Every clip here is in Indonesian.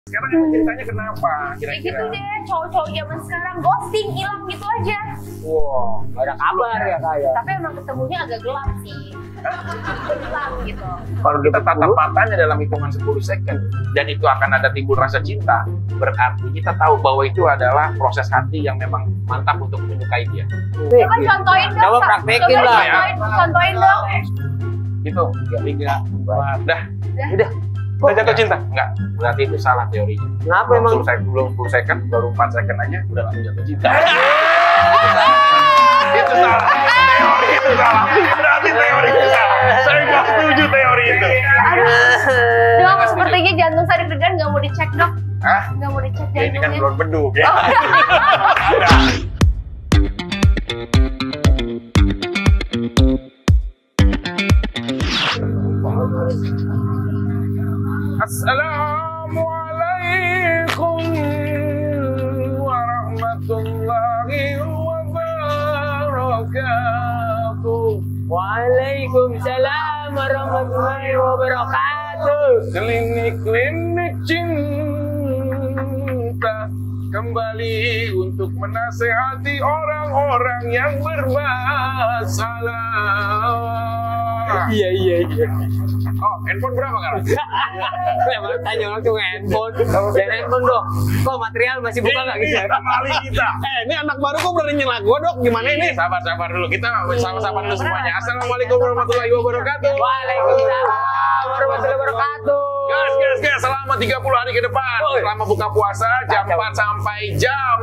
Sekarang emang ceritanya kenapa Ya kira-kira? gitu deh, cowok-cowok zaman sekarang ghosting, hilang gitu aja. Wow, gak ada kabar ya kayak. Tapi emang ketemunya agak gelap sih. Hilang gitu. Kalau kita tatap matanya dalam hitungan 10 second dan itu akan ada timbul rasa cinta, berarti kita tahu bahwa itu adalah proses hati yang memang mantap untuk menyukai dia. Coba contohin dong. Coba Sa. praktekin Coba lah. Contohin dong. Gitu. 3, 4, dah. Udah. Udah jatuh cinta? Enggak. Berarti itu salah teorinya. Kenapa Belum emang? 10 second, baru 4 second aja udah langsung jatuh cinta. Itu salah. Teori itu salah. Berarti teori itu salah. Saya nggak setuju teori itu. Dok, sepertinya jantung saya deg-degan, nggak mau dicek dok. Hah? Nggak mau dicek Ya, ini kan jantungnya. belum beduk ya. Assalamualaikum warahmatullahi wabarakatuh. Waalaikumsalam warahmatullahi wabarakatuh. Klinik-klinik cinta kembali untuk menasehati orang-orang yang bermasalah. Iya. Oh, handphone berapa kan? Emang tanya orang tuh handphone. Jangan handphone dong. Kok material masih buka nggak gitu? Kali kita. Ini anak baru kok berani nyela gua dok, gimana ini? Sabar dulu. Kita sama-sama dulu semuanya. Assalamualaikum warahmatullahi wabarakatuh. Waalaikumsalam warahmatullahi wabarakatuh. Gas. Selama 30 hari ke depan, selama buka puasa jam 4 sampai jam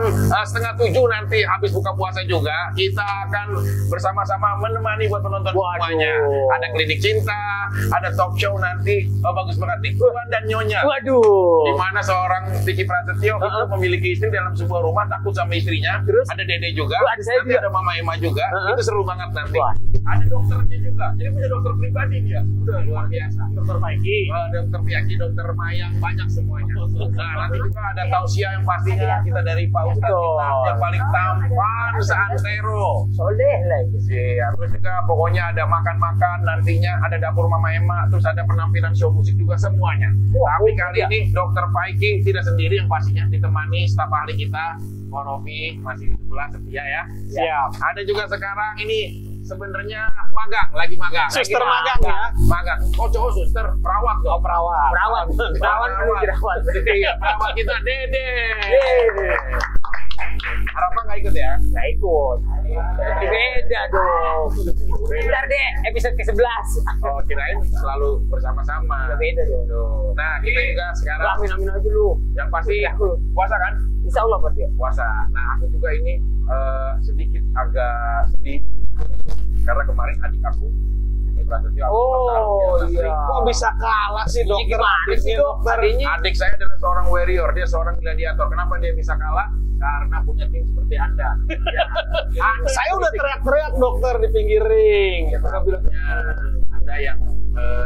setengah 7 nanti habis buka puasa juga, kita akan bersama-sama menemani buat penonton semuanya. Ada klinik cinta, ada talk show nanti. Oh, bagus banget nih. Tuan dan Nyonya. Waduh. Di mana seorang Vicky Prasetyo itu memiliki istri dalam sebuah rumah, takut sama istrinya. Terus? Ada Dede juga, Ada saya nanti juga. ada Mama Emma juga. Itu seru banget nanti. Wah. Ada dokternya juga. Jadi punya dokter pribadi dia. Udah luar biasa. Dokter Paiki, dokter Piaki, dokter Mayang, banyak semuanya. Nah, nanti juga ada tausiah yang pastinya kita dari Pak Ustadz kita yang paling tampan seantero. Soleh lagi. Iya, terus juga pokoknya ada makan-makan, nantinya ada dapur Mama Emma, terus ada penampilan show musik juga semuanya. Tapi kali ini Dokter Paiki tidak sendiri yang pastinya ditemani staf ahli kita, Morofi masih di sebelah setia ya. Siap. Ada juga sekarang ini sebenarnya lagi magang. Suster Lagi magang ya? Magang. Oh cowok suster, perawat dong. Oh perawat. Perawat dirawat. Iya, perawat kita Dede. Harapan nggak ikut ya? Nggak ikut. Beda dong. Bentar deh, episode ke-11. Oh, kirain selalu bersama-sama. Beda dong. Nah, kita juga sekarang Amin aja dulu. yang pasti puasa kan? Insya Allah berarti ya. Puasa. Nah, aku juga ini sedikit agak sedih karena kemarin adik aku Vicky Prasetyo. Iya. Kok bisa kalah sih dokter? Gimana sih, Dok? Adiknya? Adik saya adalah seorang warrior, dia seorang gladiator. Kenapa dia bisa kalah? Karena punya tim seperti Anda. Ya. Saya udah teriak-teriak dokter di pinggir ring. Ya, Anda yang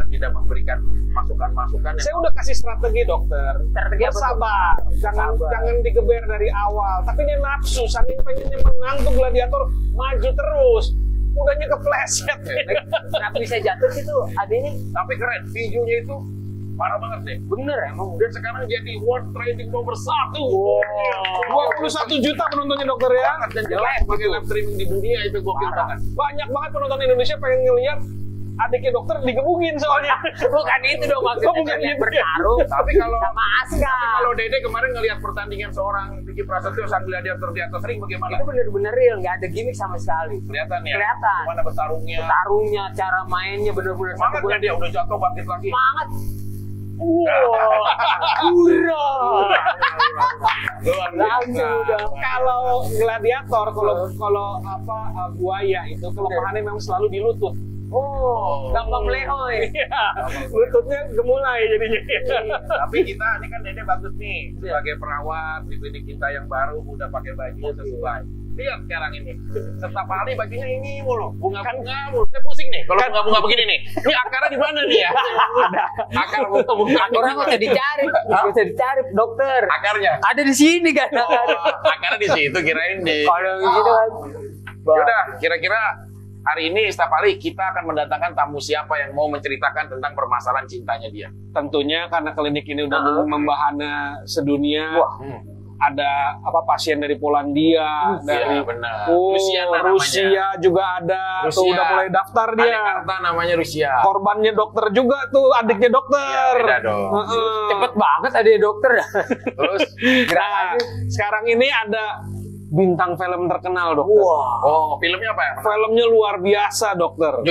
tidak memberikan masukan-masukan. Saya udah kasih strategi dokter. Strategi apa tuh? Sabar, jangan digeber dari awal. Tapi dia nafsu, saking pengennya menang tuh gladiator maju terus. Udahnya kepleset. Kenapa bisa jatuh sih tuh adiknya? Tapi keren, videonya itu parah banget deh. Bener emang. Dan sekarang jadi world trending nomor 1. Wow. 21 juta penontonnya dokter ya. Dan jelas sebagai live streaming di dunia itu gokil banget. Banyak banget penonton Indonesia pengen ngeliat adiknya dokter digebugin soalnya. Bukan itu dong maksudnya. Bukan yang gitu ya. bertarung. Tapi kalau sama Aska. kalau Dede kemarin ngelihat pertandingan seorang Vicky Prasetyo sang gladiator di atas ring bagaimana? Itu bener-bener real, nggak ada gimmick sama sekali. Kelihatan ya? Kelihatan. Gimana bertarungnya? Tarungnya, cara mainnya bener-bener Semangat ya dia udah jatuh bangkit lagi. semangat. Hurra. Luar Langsung udah. Kalau gladiator, kalau buaya itu kelemahannya memang selalu di lutut. Oh, gampang melehoy. Lututnya gemulai jadinya. Tapi kita ini kan Dede bagus nih sebagai perawat di klinik kita yang baru udah pakai baju sesuai. Lihat sekarang ini, serta Pali bajunya ini mulu, bunga-bunga mulu. Saya pusing nih, kalau bunga-bunga begini nih. Ini akarnya di mana nih ya? Akar bunga-bunga. Orang nggak usah dicari, dokter. Akarnya? Ada di sini kan. Akarnya di situ kirain di. Kalau gitu kan. Yaudah, kira-kira hari ini setiap hari kita akan mendatangkan tamu siapa yang mau menceritakan tentang permasalahan cintanya dia. Tentunya karena klinik ini udah membahana sedunia. Ada pasien dari Polandia, dari benar. Rusia juga ada. Rusia. Tuh udah mulai daftar dia. Jakarta namanya Rusia. Korbannya dokter juga tuh, adiknya dokter. Beda dong. Cepet banget ada dokter. Terus Nah, sekarang ini ada bintang film terkenal, dokter. oh, filmnya apa ya? Filmnya luar biasa, dokter.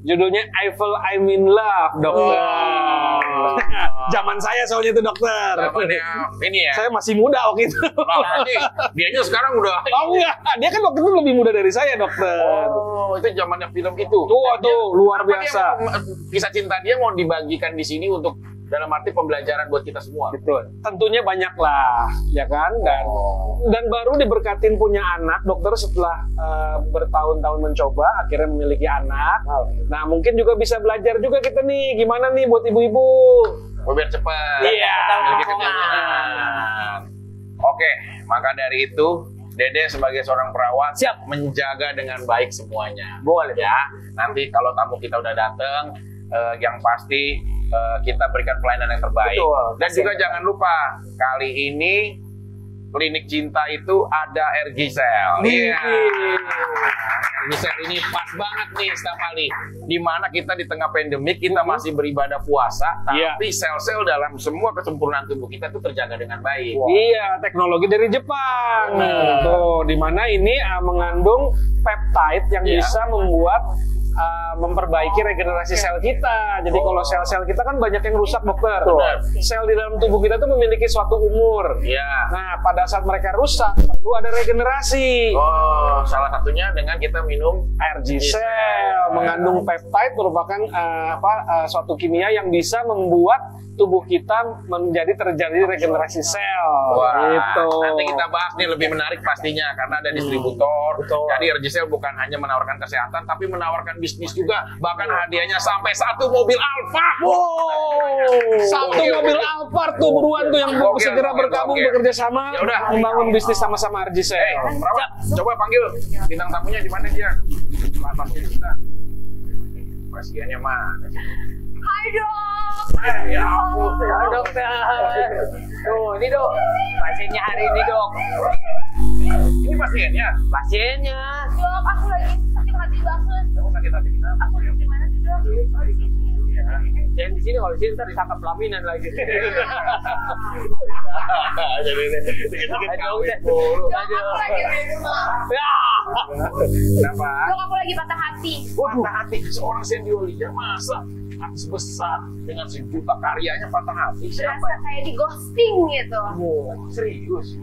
Judulnya Eiffel I'm in Love, dokter. Zaman saya soalnya itu, dokter. Zamannya ini ya. Saya masih muda waktu itu. Dianya sekarang udah. Oh enggak, dia kan waktu itu lebih muda dari saya, dokter. Oh, itu zamannya film itu. Tuh, luar Apa biasa. Kisah cinta dia mau dibagikan di sini untuk dalam arti pembelajaran buat kita semua. Betul. Tentunya banyak lah, ya kan? Dan baru diberkatin punya anak, dokter, setelah bertahun-tahun mencoba, akhirnya memiliki anak. Nah, mungkin juga bisa belajar juga kita nih, gimana nih buat ibu-ibu. Biar cepat. Iya. Oke, maka dari itu Dede sebagai seorang perawat siap menjaga dengan baik semuanya. Boleh ya. Nanti kalau tamu kita udah datang, yang pasti kita berikan pelayanan yang terbaik. Betul. Dan juga jangan lupa kali ini klinik cinta itu ada RG-Cell. Iya. RG-Cell ini pas banget nih setiap kali. Dimana kita di tengah pandemik kita masih beribadah puasa, tapi sel-sel dalam semua kesempurnaan tubuh kita itu terjaga dengan baik. Iya, teknologi dari Jepang. Tuh, dimana ini mengandung peptide yang bisa membuat memperbaiki regenerasi sel kita. Jadi kalau sel-sel kita kan banyak yang rusak, dokter. Sel di dalam tubuh kita tuh memiliki suatu umur. Nah, pada saat mereka rusak perlu ada regenerasi. Salah satunya dengan kita minum RG-Cell mengandung peptide, merupakan suatu kimia yang bisa membuat tubuh kita terjadi regenerasi sel. Gitu. Nanti kita bahas nih lebih menarik pastinya karena ada distributor. Jadi RG-Cell bukan hanya menawarkan kesehatan tapi menawarkan bisnis juga. Bahkan hadiahnya sampai 1 mobil Alphard. Satu mobil Alphard tuh buruan tuh yang segera bergabung bekerja sama membangun bisnis sama-sama RG-Cell. Perawat, coba panggil bintang tamunya di mana dia? Pasien kita. Pasiennya mana? Hai dok. Ya ampun. Dokter. Tuh, ini dok. Pasiennya hari ini, dok. Ini pasiennya? Pasiennya. Dok, aku lagi sakit hati banget. Kamu sakit hati kenapa? Aku di mana sih dok? Jangan di sini, kalau di sini ntar disangka pelaminan lagi. Jadi Dok, aku lagi di rumah. kenapa? Dok, aku lagi patah hati. Patah hati seorang Sandy Aulia, masa artis besar dengan 1 juta karyanya patah hati? Siapa? Berasa kayak di ghosting gitu. Serius?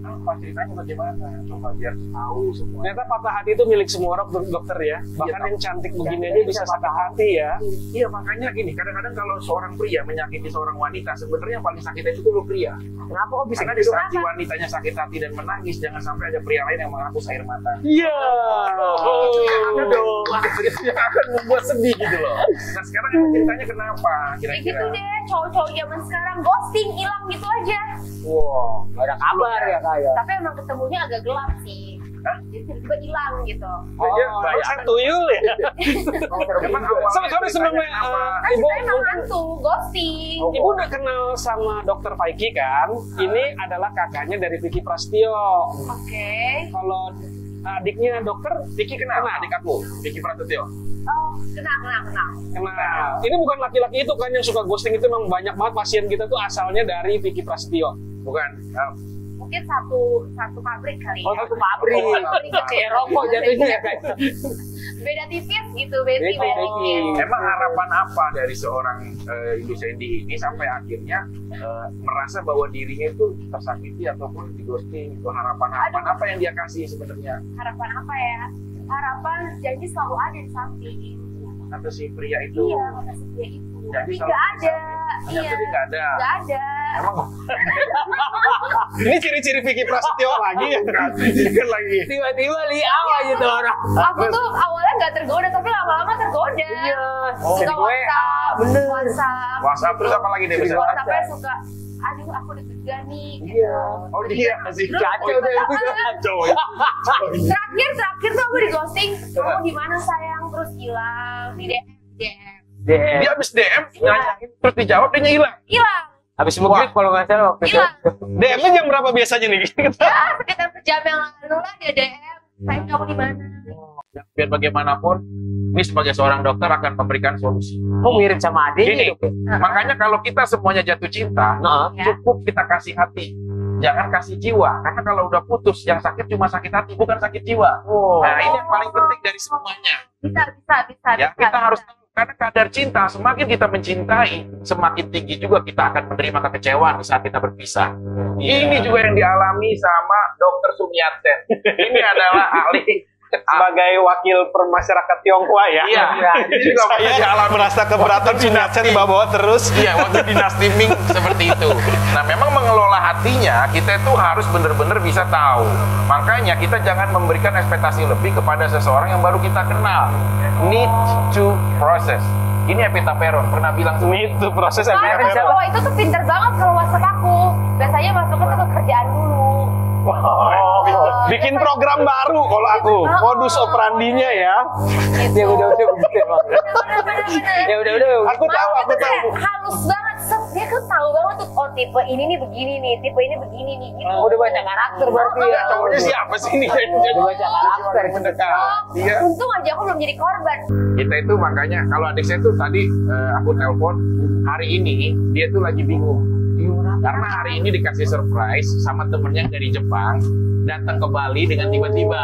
Apa ceritanya bagaimana? Coba biar tahu semua. Ternyata patah hati itu milik semua orang, dokter ya. Bahkan yang cantik begini aja bisa patah hati ya. Iya, makanya gini, kadang-kadang kalau seorang pria menyakiti seorang wanita, sebenarnya yang paling sakit itu lo pria. Kenapa kok bisa Karena di saat si wanitanya sakit hati dan menangis, jangan sampai ada pria lain yang menghapus air mata. Iya. Ada dong. Yang akan membuat sedih gitu loh. Nah, sekarang emang ceritanya kenapa? Ya gitu Kira-kira. deh, cowok-cowok zaman sekarang ghosting, hilang gitu aja. Gak ada kabar ya kayak. Tapi emang ketemunya agak gelap sih. Jadi tiba-tiba hilang gitu. Saya tuyul ya. Emang awalnya Sorry sebelumnya, Kan Ibu kita emang mungkin hantu, ghosting. Ibu udah kenal sama Dokter Faiki kan? Ini adalah kakaknya dari Vicky Prasetyo. Oke. Kalau adiknya dokter, Vicky kenal adik aku, Vicky Prasetyo. Oh, kenal. kenal. Ini bukan laki-laki itu kan yang suka ghosting, itu memang banyak banget pasien kita tuh asalnya dari Vicky Prasetyo. Bukan. Mungkin satu pabrik kali ya. Satu pabrik. Kayak rokok jatuhnya ya kayak. Beda tipis gitu, beda Beda tipis. Emang harapan apa dari seorang Ibu Sandy ini sampai akhirnya merasa bahwa dirinya itu tersakiti ataupun di ghosting? Itu harapan apa yang dia kasih sebenarnya? Harapan apa ya? Harapan janji selalu ada di samping. Kata si pria itu. Iya, kata si pria itu. Jadi Tapi nggak ada. Ternyata dia nggak ada. Nggak ada. Emang Ini ciri-ciri Vicky Prasetyo lagi ya? kan lagi. Tiba-tiba liau aja tuh orang. Aku tuh awalnya nggak tergoda, tapi lama-lama tergoda. Iya. Suka Jadi WA, WhatsApp, bener. WhatsApp. WhatsApp terus apa lagi deh? Bisa WhatsAppnya suka aduh aku deg-degan nih. Iya. Oh dia sih. Kacau deh itu. Kacau. Terakhir tuh aku di ghosting, kamu gimana sayang, terus hilang di DM. Dia habis DM nanyain terus dijawab dia hilang. Hilang. Habis maghrib kalau nggak salah waktu itu. Hilang. DM-nya jam berapa biasanya nih? Ya, sekitar sejam yang lalu lah dia DM. Sayang kamu di mana? Biar bagaimanapun, ini sebagai seorang dokter akan memberikan solusi. Oh mirip sama Gini, adiknya. makanya kalau kita semuanya jatuh cinta, Nah, Ya. cukup kita kasih hati. Jangan kasih jiwa, karena kalau udah putus, yang sakit cuma sakit hati, bukan sakit jiwa. oh. Nah, ini yang paling penting dari semuanya. Bisa. Ya, kita harus tahu, karena kadar cinta, semakin kita mencintai, semakin tinggi juga kita akan menerima kekecewaan saat kita berpisah. Ini juga yang dialami sama Dr. Sumiaten. Ini adalah ahli Sebagai wakil permasyarakat Tionghoa ya. Iya, ini juga pernah Saya dialami. merasa keberatan Sunatsen bawa terus. Iya, waktu dinasti Ming seperti itu. Nah, memang mengelola hatinya, kita itu harus benar-benar bisa tahu. Makanya kita jangan memberikan ekspektasi lebih kepada seseorang yang baru kita kenal. Need to process. Ini Evita Peron pernah bilang Itu proses Soalnya MPR. cowok itu tuh pinter banget kalau WhatsApp aku. Biasanya masuknya tuh ke kerjaan dulu. Bikin program baru kalau aku. Modus operandinya ya. Ya udah begitu emang. Ya udah. Aku tahu. Halus banget. Dia tuh tahu banget tuh, oh tipe ini nih begini nih, tipe ini begini nih gitu. Oh, udah baca karakter berarti ya. cowoknya siapa sih ini? Udah baca karakter. Mendekat. Iya. Untung aja aku belum jadi korban. Kita itu makanya kalau adik saya tuh tadi aku telepon hari ini dia tuh lagi bingung. Karena hari ini dikasih surprise sama temennya dari Jepang datang ke Bali dengan tiba-tiba.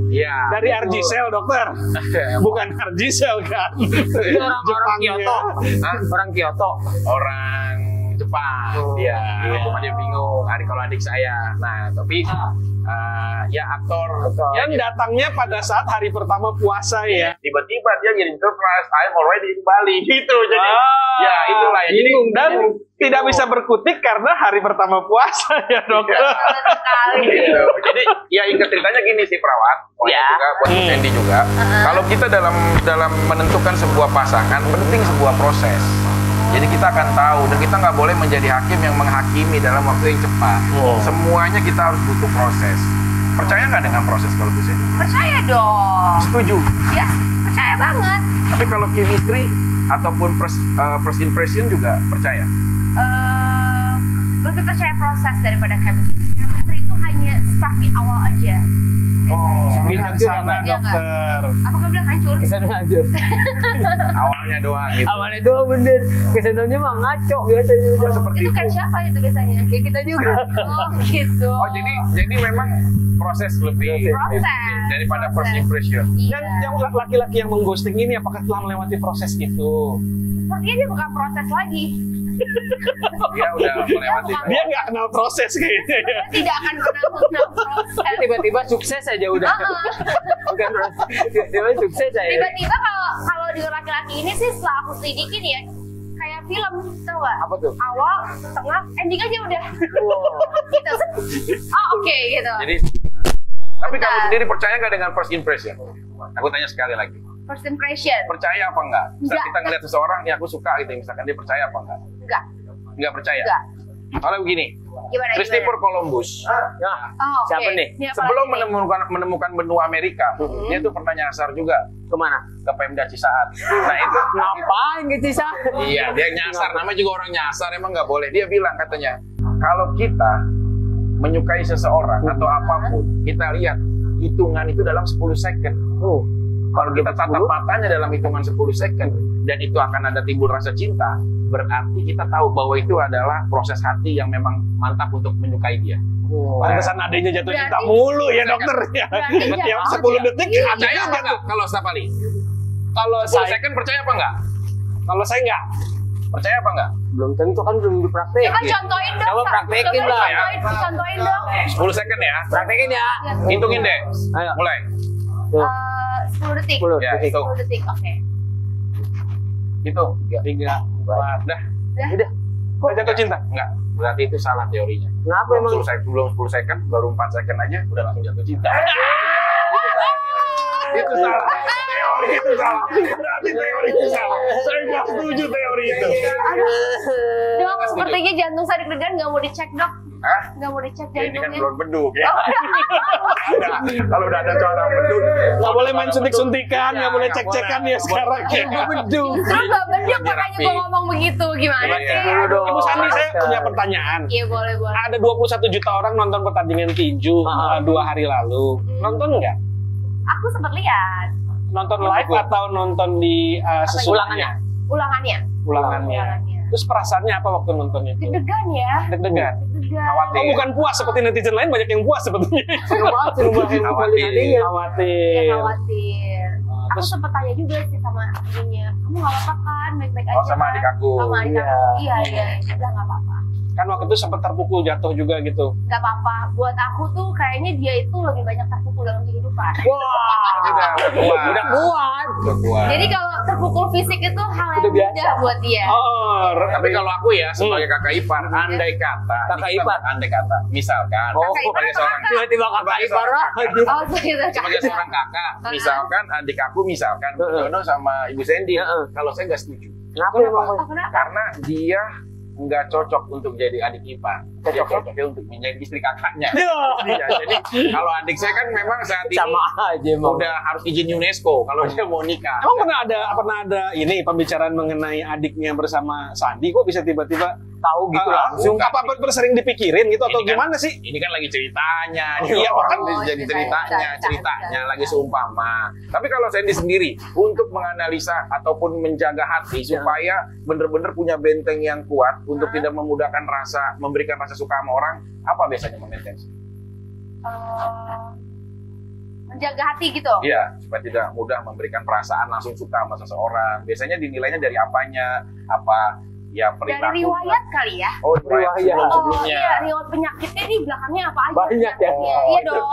Ya. Dari Argisel dokter. Bukan Argisel kan. Itu orang Kyoto. Hah? Orang Kyoto. Orang Jepang. Dia cuma dia bingung hari kalau adik saya. Nah, tapi ya aktor Yang datangnya pada saat hari pertama puasa ya. tiba-tiba dia ngirim surprise, I'm already in Bali gitu. Jadi ya itulah ya. Jadi Bingung dan tidak bisa berkutik karena hari pertama puasa ya dokter. Sekali. gitu. Jadi ya ingat ceritanya gini sih perawat, Ya. juga buat Bu Sandy juga. Kalau kita dalam menentukan sebuah pasangan, penting sebuah proses. Jadi kita akan tahu dan kita nggak boleh menjadi hakim yang menghakimi dalam waktu yang cepat. Semuanya kita harus butuh proses. Percaya nggak dengan proses kalau Bu Sandy? Percaya dong. Setuju. Ya, percaya banget. Tapi kalau chemistry ataupun first impression juga percaya. Lebih percaya proses daripada chemistry. Chemistry itu hanya stuck di awal aja. Bilang sana Iya nggak? dokter. Apa kamu bilang hancur? Kesana aja. Awalnya doang gitu. Awalnya doang bener. Kesananya mah ngaco biasanya. Seperti Itu itu. kan siapa itu biasanya? Kayak kita juga. Oh gitu. Oh jadi memang proses lebih Proses. daripada first impression. Iya. Yang laki-laki yang mengghosting ini apakah telah melewati proses itu? Sepertinya dia bukan proses lagi. Dia udah melewati. Dia nggak kenal proses kayaknya ya. Dia tidak akan pernah mengenal proses. Tiba-tiba sukses aja udah. Bukan proses. Tiba-tiba sukses aja. Tiba-tiba kalau di laki-laki ini sih setelah aku selidikin ya, kayak film, tau gak? Apa tuh? Awal, tengah, ending aja udah. Wow. Gitu. Oh oke gitu. Jadi tapi kamu sendiri percaya nggak dengan first impression? Aku tanya sekali lagi. First impression. Percaya apa enggak? Saat Enggak. kita ngeliat seseorang, nih aku suka gitu, misalkan dia percaya apa enggak? Enggak. Enggak percaya. Enggak. Soalnya begini, Gimana? Christopher Columbus Nah, Oh, oke. siapa nih? Ini apa sebelum lagi nih? menemukan benua Amerika, dia tuh pernah nyasar juga kemana? ke Pemda Cisaat. Nah itu Ngapain gitu sih? iya, dia nyasar. Namanya juga orang nyasar, emang nggak boleh. Dia bilang katanya, kalau kita menyukai seseorang atau apapun, kita lihat hitungan itu dalam 10 second. Oh, Kalau kita tatap matanya dalam hitungan 10 second dan itu akan ada timbul rasa cinta, berarti kita tahu bahwa itu adalah proses hati yang memang mantap untuk menyukai dia. Pantesan adanya jatuh cinta Berarti- mulu ya dokter ya. Berarti Tiap jangan 10 aja. detik Iya, Percaya adanya apa jatuh. enggak kalau Stafali? Kalau 10 saya second percaya apa enggak? kalau saya nggak. Percaya apa enggak? belum tentu kan belum dipraktekin. Coba contohin dong. Coba Sa. praktekin Coba lah. Contohin dong. 10 second ya. Praktekin ya. Hitungin deh. Ayo. Mulai. Tuh. 10 detik. 10 Ya, detik. hitung. 10 detik. Oke. Hitung. 3, 4, dah. Udah. Kok jatuh cinta? Enggak. Berarti itu salah teorinya. Kenapa emang? Belum 10 second, baru 4 second aja udah langsung jatuh cinta. Itu salah teori. itu salah. Berarti teori itu salah. Saya nggak setuju teori itu. Dok, sepertinya jantung saya deg-degan, nggak mau dicek dok. Hah? Nggak mau dicek Ya, ini kan jantungnya. belum beduk ya. Kalau udah ada seorang beduk, Nggak boleh main suntik-suntikan, nggak boleh cek-cekan ya sekarang. Beduk. Justru nggak beduk, makanya gue ngomong begitu. Gimana Iya, sih? dulu dong. Ibu Sandi, saya punya pertanyaan. Iya boleh boleh. Ada 21 juta orang nonton pertandingan tinju 2 hari lalu. Nonton nggak? Aku sempat lihat Nonton live atau nonton di sesudahnya? ulangannya. Ulangannya. Terus perasaannya apa waktu nonton itu? Deg-degan ya. Deg-degan. Deg-degan. Oh, bukan puas seperti netizen lain, banyak yang puas sebetulnya. Khawatir. Iya Khawatir. khawatir. Aku Terus sempat tanya juga sih sama ibunya, kamu nggak apa-apa kan, baik-baik aja. Oh, sama kan?" adik aku. Sama adik Iya. aku. Iya. Dia bilang nggak apa-apa. kan waktu itu sempat terpukul jatuh juga gitu. Nggak apa-apa. Buat aku tuh kayaknya dia itu lebih banyak terpukul dalam kehidupan. Udah kuat. Jadi kalau terpukul fisik itu hal yang Udah biasa. mudah buat dia. Oh, Tapi kalau aku ya sebagai kakak ipar, andai kata, Kakak ini kita ipar? andai kata, misalkan Oh, Kakak ipar sebagai atau seorang kakak? tiba-tiba kakak ipar aja. Oh, gitu. sebagai seorang kakak, misalkan adik aku misalkan Jono sama Ibu Sandy, kalau saya nggak setuju. Kenapa emang? Oh, kenapa? Karena dia nggak cocok untuk jadi adik ipar, dia cocoknya untuk menjadi istri kakaknya. Iya, jadi kalau adik saya kan memang saat ini Sama aja emang. udah harus izin UNESCO kalau dia mau nikah. emang pernah ada ini pembicaraan mengenai adiknya bersama Sandi, kok bisa tiba-tiba Tahu gitu langsung. apa bersering dipikirin gitu atau Ini kan- gimana sih? Ini kan lagi ceritanya, Iya, orang oh, jadi cerita. ceritanya lagi seumpama. Tapi kalau Sandy sendiri untuk menganalisa ataupun menjaga hati supaya benar-benar punya benteng yang kuat untuk tidak memudahkan rasa, memberikan rasa suka sama orang, apa biasanya memaintain? Menjaga hati gitu. Iya, supaya tidak mudah memberikan perasaan langsung suka sama seseorang. Biasanya dinilainya dari apanya? Apa ya Dari perilaku? riwayat kali ya. Oh, riwayat Riwayat. sebelum-sebelumnya. Iya, riwayat penyakitnya di belakangnya apa aja. Banyak ya? Iya dong.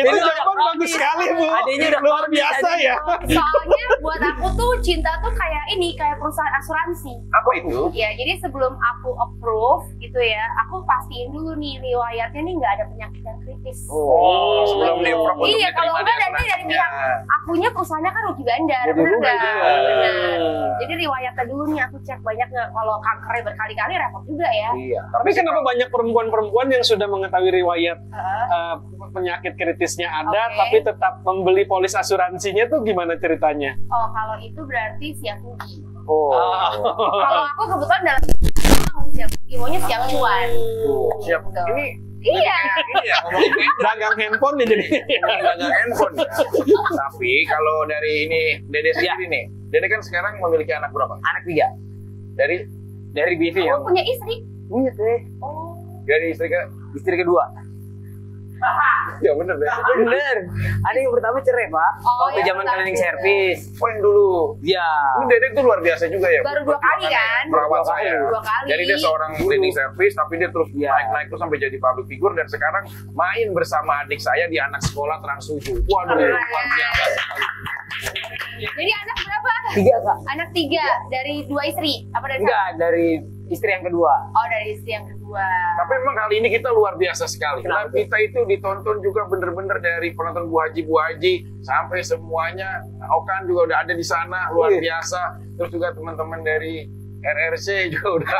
Itu jawaban bagus sekali, Bu. Adanya udah luar biasa ya. Soalnya buat aku tuh cinta tuh kayak ini, kayak perusahaan asuransi. Apa itu? Ya, jadi sebelum aku approve gitu ya, aku pastiin dulu nih riwayatnya nih nggak ada penyakit yang kritis. Oh, sebelum di-approve untuk Iya, kalau diterima enggak di nanti dari asuransinya. pihak akunya perusahaannya kan rugi bandar, Rugi bener bandar. nggak? Bener. Jadi riwayatnya dulu nih aku cek banyak nggak, kalau kankernya berkali-kali repot juga ya. Iya. Tapi kenapa banyak perempuan-perempuan yang sudah mengetahui riwayat Heeh. penyakit kritisnya ada, Oke. tapi tetap membeli polis asuransinya tuh gimana ceritanya? Oh, kalau itu berarti siap rugi. Oh. Kalau aku kebetulan dalam siap rugi, maunya siap cuan. Siap. Gitu. Ini Iya. ini ya ngomongin Dagang handphone nih jadi. dagang handphone. Tapi kalau dari ini Dede sendiri nih, Dede kan sekarang memiliki anak berapa? Anak 3 Dari BV ya. Kamu punya istri? Punya deh. Oh. dari istri ke Istri kedua. ya bener deh. Bener. Ada yang pertama cerai, Pak. Oh, Waktu yang zaman pertama cleaning cerai. service. Oh yang dulu. Iya. Ini Dede tuh luar biasa juga ya. Baru 2 kali kan? Perawat Dua kali. saya. 2 kali. Jadi dia seorang cleaning service, tapi dia terus Iya. naik-naik terus sampai jadi public figure dan sekarang main bersama adik saya di anak sekolah Trans 7. Waduh, Keren. luar biasa sekali. Jadi anak berapa? 3, Kak. Anak 3 dari 2 istri? Apa dari Enggak, dari istri yang kedua. Oh, dari istri yang kedua. Tapi memang kali ini kita luar biasa sekali. Kenapa Karena kita itu ditonton juga bener-bener dari penonton Bu Haji sampai semuanya. Okan juga udah ada di sana, luar Iya. biasa. Terus juga teman-teman dari RRC juga udah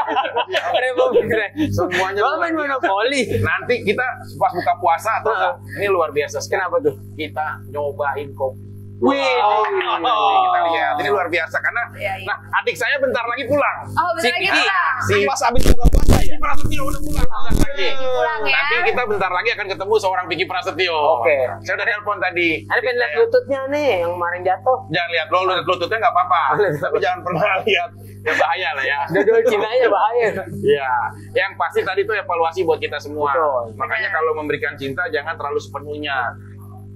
Republik keren. semuanya Gua luar main biasa. monopoli. Nanti kita pas buka puasa atau enggak? Ini luar biasa sekali. Kenapa tuh? Kita nyobain kopi. Wih. Kita lihat. Ini luar biasa karena Iya, iya. nah adik saya bentar lagi pulang. Oh, bentar lagi Kiki. pulang. Si Pas habis buka puasa ya. Prasetyo udah pulang bentar lagi. Pulang ya. Nanti kita bentar lagi akan ketemu seorang Vicky Prasetyo. Oke. Saya udah telepon tadi. Ada pengen lihat Saya- lututnya nih yang kemarin jatuh. Jangan lihat lo, lihat lututnya nggak apa-apa. Tapi jangan pernah lihat. Ya bahaya lah ya. Dodol Cina aja bahaya. Ya, yang pasti tadi itu evaluasi buat kita semua. Betul. Makanya kalau memberikan cinta jangan terlalu sepenuhnya.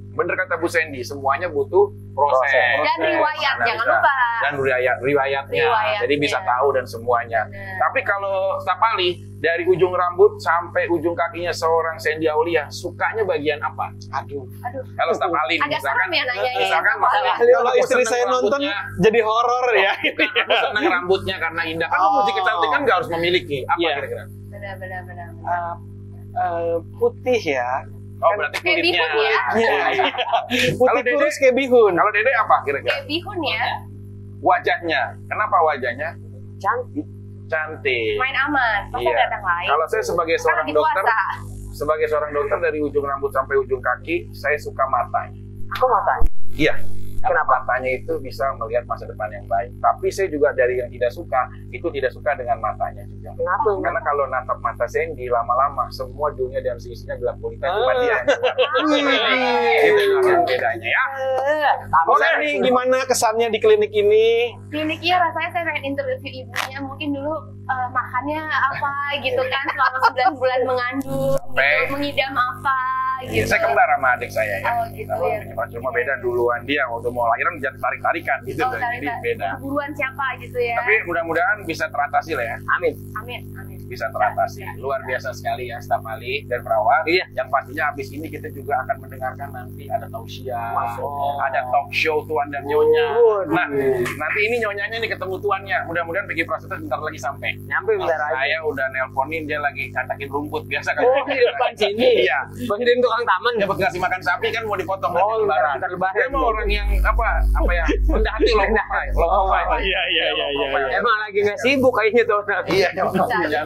Bener kata Bu Sandy, semuanya butuh proses. Dan riwayat, jangan lupa. Dan riwayatnya. Riwayatnya. Jadi bisa tahu dan semuanya. Bener. Tapi kalau setiap kali dari ujung rambut sampai ujung kakinya seorang Sandy Aulia, sukanya bagian apa? Aduh. Aduh. Kalau setiap kali Agak serem ya nanyanya. misalkan Apa masalah ya? Kalau aku istri seneng saya nonton rambutnya, jadi horor ya. aku seneng rambutnya karena indah. Kan musik kecantikan nggak harus memiliki. Apa Iya. kira-kira? Benar. Putih ya. Oh, berarti Kayak kulitnya. bihun ya. Iya. Putih Dede? kurus kayak bihun. Kalau Dede apa kira-kira? Kayak bihun ya. Wajahnya. Kenapa wajahnya? Cantik. Cantik. Main aman. Masa Iya. datang lain. Kalau saya sebagai Kan seorang lagi dokter, puasa. sebagai seorang dokter dari ujung rambut sampai ujung kaki, saya suka matanya. Aku matanya. Iya. Karena Kenapa? matanya itu bisa melihat masa depan yang baik. Tapi saya juga dari yang tidak suka, itu tidak suka dengan matanya juga. Kenapa? Karena kalau natap mata Sandy lama-lama, semua dunia dan seisinya gelap gulita, cuma dia yang keluar. Itu yang bedanya ya. Boleh nih, gimana kesannya di klinik ini? Kliniknya rasanya saya pengen interview ibunya. Mungkin dulu makannya apa gitu kan selama 9 bulan mengandung. Sampai- Gitu, mengidam apa gitu. Saya kembar sama adik saya ya. Oh, gitu ya. Cuma beda duluan dia waktu mau lahiran jadi tarik-tarikan gitu. Oh, Jadi beda. buruan siapa gitu ya. Tapi mudah-mudahan bisa teratasi lah ya. Amin. Amin, amin. Bisa teratasi. Luar biasa sekali ya staf ahli dan perawat. Iya. Yang pastinya habis ini kita juga akan mendengarkan nanti ada tausiah, Oh. ada talk show Tuan dan Nyonya. Waduh. Nah, nanti ini Nyonyanya nih ketemu Tuannya. Mudah-mudahan Peggy Prasetyo bentar lagi sampai. Nyampe bentar aja. Saya udah nelponin dia lagi katakin rumput biasa kan. Oh, di depan sini. Iya. Bantuin tukang taman. Ya buat ngasih makan sapi kan mau dipotong Oh, nanti lebaran. ntar lebaran. Dia mau orang yang apa ya? Rendah hati low profile. Low profile. Iya, iya, iya, iya. Emang lagi nggak sibuk kayaknya tuh. Iya, Bisa, bisa.